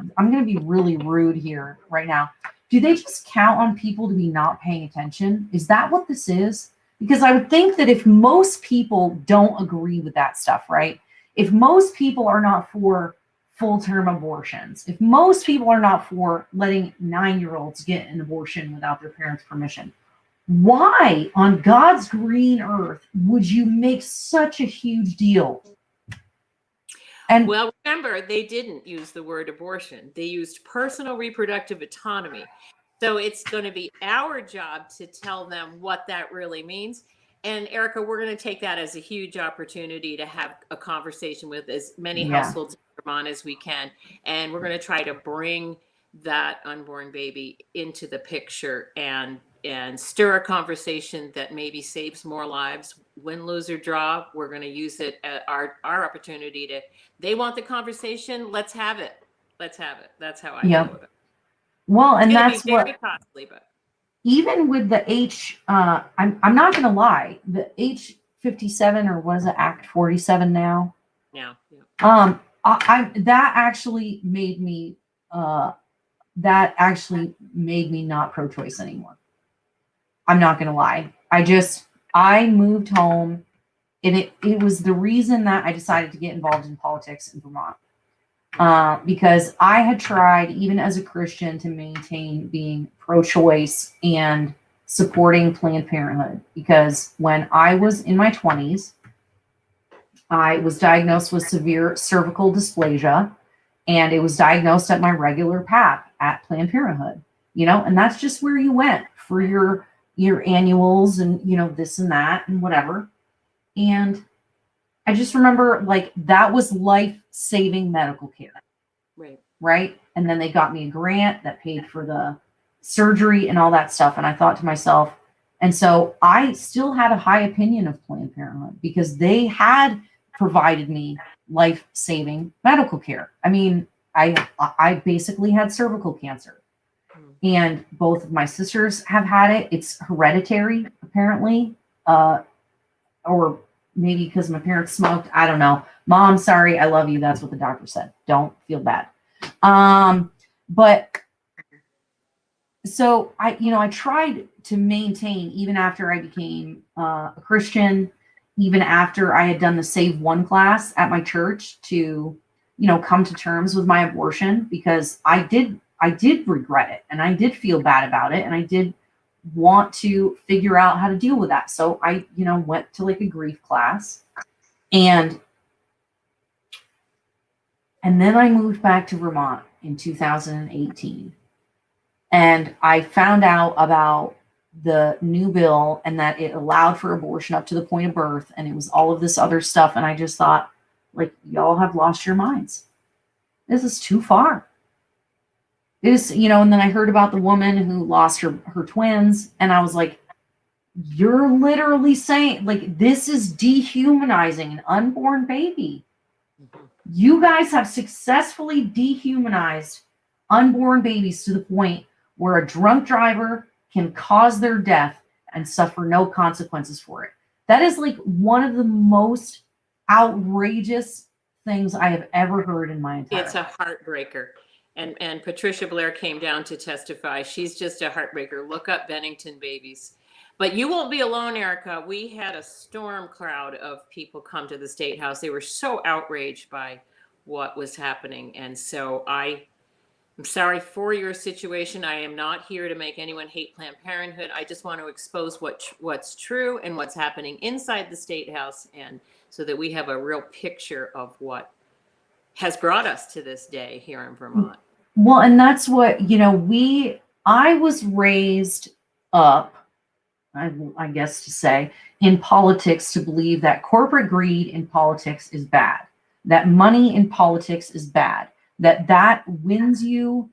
really rude here right now. Do they just count on people to be not paying attention? Is that what this is? Because I would think that if most people don't agree with that stuff, right? If most people are not for full-term abortions, if most people are not for letting 9-year-olds get an abortion without their parents' permission, why on God's green earth would you make such a huge deal? And well, remember, they didn't use the word abortion. They used personal reproductive autonomy. So it's going to be our job to tell them what that really means. And Erica, we're going to take that as a huge opportunity to have a conversation with as many households in Vermont as we can. And we're going to try to bring that unborn baby into the picture and stir a conversation that maybe saves more lives. Win, lose, or draw, we're going to use it at our opportunity to, they want the conversation, let's have it. Let's have it. That's how I feel about it. Well, and that's be very costly, but even with the I'm not going to lie, the H57, or what is it, Act 47 now? Yeah. That actually made me not pro-choice anymore. I'm not going to lie. I moved home, and it was the reason that I decided to get involved in politics in Vermont. Because I had tried, even as a Christian, to maintain being pro-choice and supporting Planned Parenthood. Because when I was in my 20s, I was diagnosed with severe cervical dysplasia, and it was diagnosed at my regular PAP at Planned Parenthood. And that's just where you went for your annuals and, this and that and whatever. And I just remember, like, that was life-saving medical care. Right. And then they got me a grant that paid for the surgery and all that stuff. And I thought to myself, and so I still had a high opinion of Planned Parenthood because they had provided me life-saving medical care. I mean, I basically had cervical cancer, and both of my sisters have had it. It's hereditary, apparently, or maybe because my parents smoked. I don't know. Mom, sorry, I love you. That's what the doctor said. Don't feel bad. But so I tried to maintain, even after I became a Christian, even after I had done the Save One class at my church, to, come to terms with my abortion, because I did regret it, and I did feel bad about it, and I did want to figure out how to deal with that. So I, went to like a grief class, and then I moved back to Vermont in 2018. And I found out about the new bill, and that it allowed for abortion up to the point of birth. And it was all of this other stuff. And I just thought, like, y'all have lost your minds. This is too far. And then I heard about the woman who lost her twins. And I was like, you're literally saying, like, this is dehumanizing an unborn baby. You guys have successfully dehumanized unborn babies to the point where a drunk driver can cause their death and suffer no consequences for it. That is like one of the most outrageous things I have ever heard in my entire life. It's a heartbreaker. And Patricia Blair came down to testify. She's just a heartbreaker. Look up Bennington babies. But you won't be alone, Erica. We had a storm cloud of people come to the State House. They were so outraged by what was happening. And so I'm sorry for your situation. I am not here to make anyone hate Planned Parenthood. I just want to expose what's true and what's happening inside the State House, and so that we have a real picture of what has brought us to this day here in Vermont. Well, and that's what, I was raised up, I guess to say, in politics, to believe that corporate greed in politics is bad, that money in politics is bad, that wins you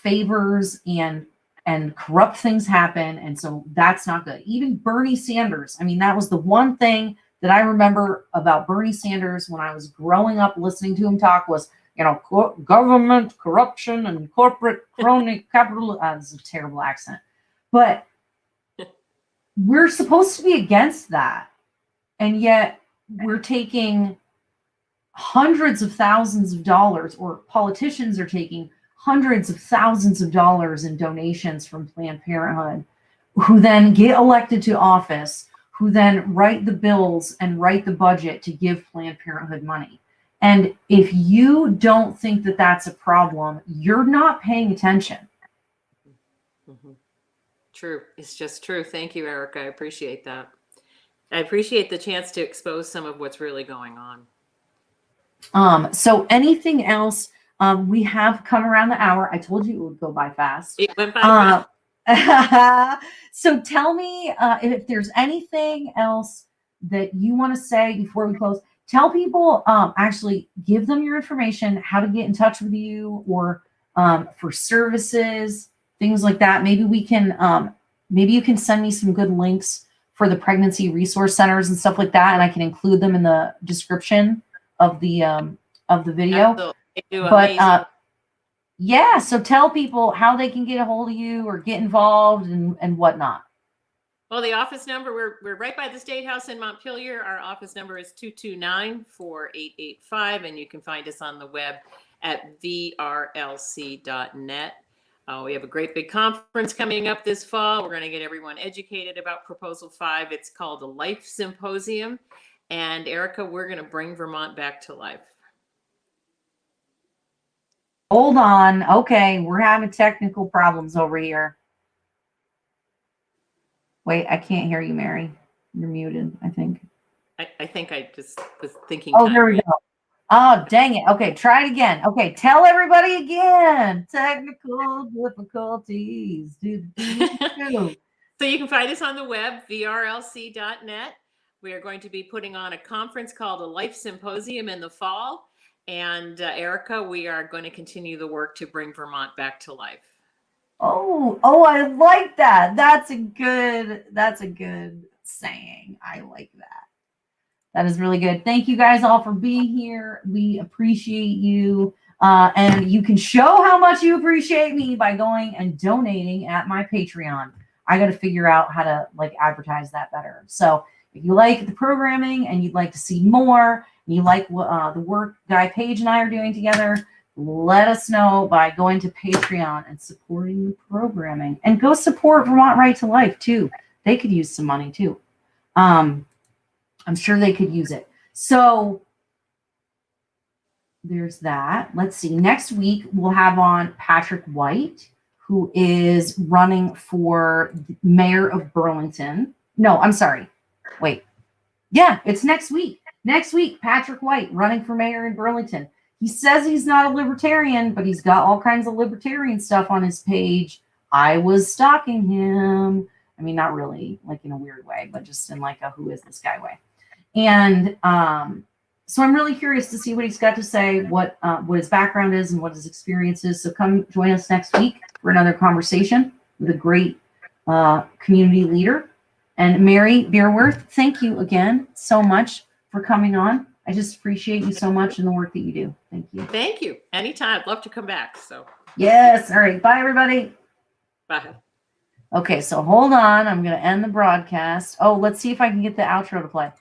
favors, and corrupt things happen. And so that's not good. Even Bernie Sanders. I mean, that was the one thing that I remember about Bernie Sanders when I was growing up listening to him talk was, government corruption and corporate crony capital. That's a terrible accent, but we're supposed to be against that. And yet we're taking hundreds of thousands of dollars, or politicians are taking hundreds of thousands of dollars in donations from Planned Parenthood, who then get elected to office, who then write the bills and write the budget to give Planned Parenthood money. And if you don't think that that's a problem, you're not paying attention. Mm-hmm. True. It's just true. Thank you, Erica. I appreciate that. I appreciate the chance to expose some of what's really going on. So anything else? We have come around the hour. I told you it would go by fast. It went by fast. So tell me if there's anything else that you want to say before we close. Tell people, actually give them your information, how to get in touch with you, or for services, things like that. Maybe we can, maybe you can send me some good links for the pregnancy resource centers and stuff like that, and I can include them in the description of the video. They do But amazing. yeah, so tell people how they can get a hold of you or get involved and whatnot. Well, the office number, we're right by the State House in Montpelier. Our office number is 229-4885, and you can find us on the web at vrlc.net. We have a great big conference coming up this fall. We're going to get everyone educated about Proposal 5. It's called the Life Symposium. And Erica, we're going to bring Vermont back to life. Hold on. Okay, we're having technical problems over here. Wait, I can't hear you, Mary. You're muted, I think. I think I just was thinking. Oh, there we go. Oh, dang it. Okay, try it again. Okay, tell everybody again. Technical difficulties. So you can find us on the web, vrlc.net. We are going to be putting on a conference called a Life Symposium in the fall. And Erica, we are going to continue the work to bring Vermont back to life. Oh, I like that. That's a good saying. I like that. That is really good. Thank you guys all for being here. We appreciate you. And you can show how much you appreciate me by going and donating at my Patreon. I got to figure out how to advertise that better. So if you like the programming and you'd like to see more, and you like the work Guy Page and I are doing together, let us know by going to Patreon and supporting the programming. And go support Vermont Right to Life too. They could use some money too. I'm sure they could use it. So there's that. Let's see. Next week, we'll have on Patrick White, who is running for mayor of Burlington. No, I'm sorry. Wait. Yeah, it's next week. Next week, Patrick White running for mayor in Burlington. He says he's not a libertarian, but he's got all kinds of libertarian stuff on his page. I was stalking him. I mean, not really, in a weird way, but just in a who is this guy way. And so I'm really curious to see what he's got to say, what his background is and what his experience is. So come join us next week for another conversation with a great community leader. And Mary Beerworth, thank you again so much for coming on. I just appreciate you so much and the work that you do. Thank you. Thank you. Anytime. I'd love to come back. So yes. All right. Bye, everybody. Bye. Okay, so hold on. I'm going to end the broadcast. Oh, let's see if I can get the outro to play.